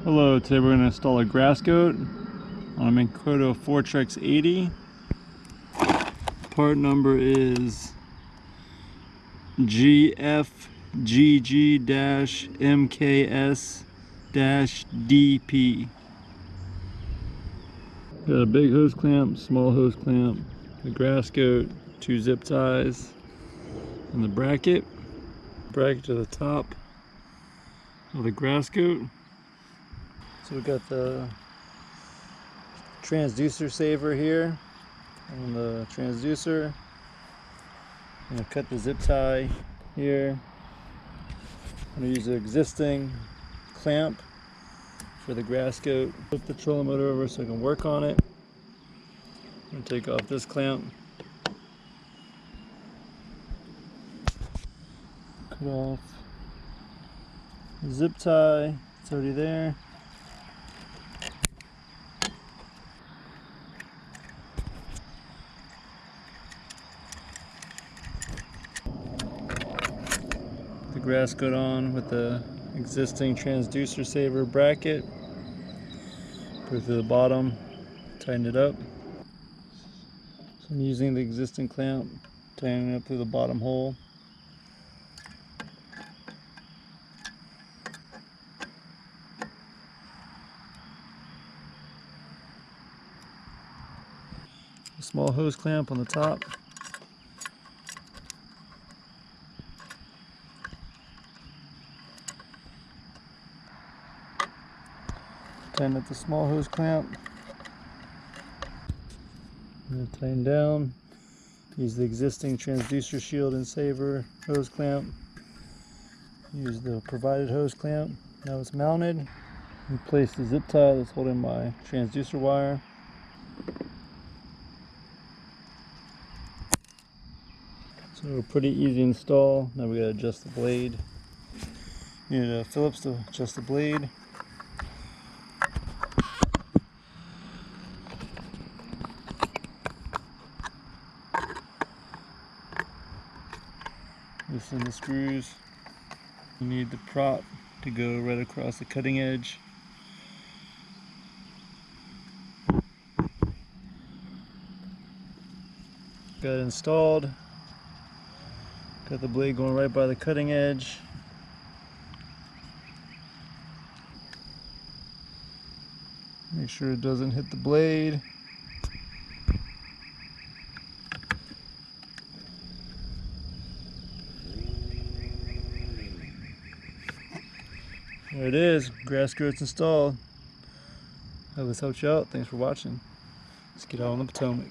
Hello, today we're going to install a grass goat on a Minn Kota Fortrex 80. Part number is GFGG-MKS-DP. Got a big hose clamp, small hose clamp, the grass goat, 2 zip ties, and the bracket to the top of the grass goat. So we've got the transducer saver here on the transducer. I'm going to cut the zip tie here. I'm going to use the existing clamp for the grass goat. Flip the trolling motor over so I can work on it. I'm going to take off this clamp. Cut off the zip tie, it's already there. The grass goat on with the existing transducer saver bracket. Put it through the bottom, tighten it up. So I'm using the existing clamp, tightening it up through the bottom hole. A small hose clamp on the top. Tighten up the small hose clamp. And tighten down. Use the existing transducer shield and saver hose clamp. Use the provided hose clamp. Now it's mounted. Replace the zip tie that's holding my transducer wire. So pretty easy install. Now we gotta adjust the blade. You need a Phillips to adjust the blade. Loosen the screws. You need the prop to go right across the cutting edge. Got it installed. Got the blade going right by the cutting edge. Make sure it doesn't hit the blade. There it is, grass goat's installed. I hope this helped you out. Thanks for watching. Let's get out on the Potomac.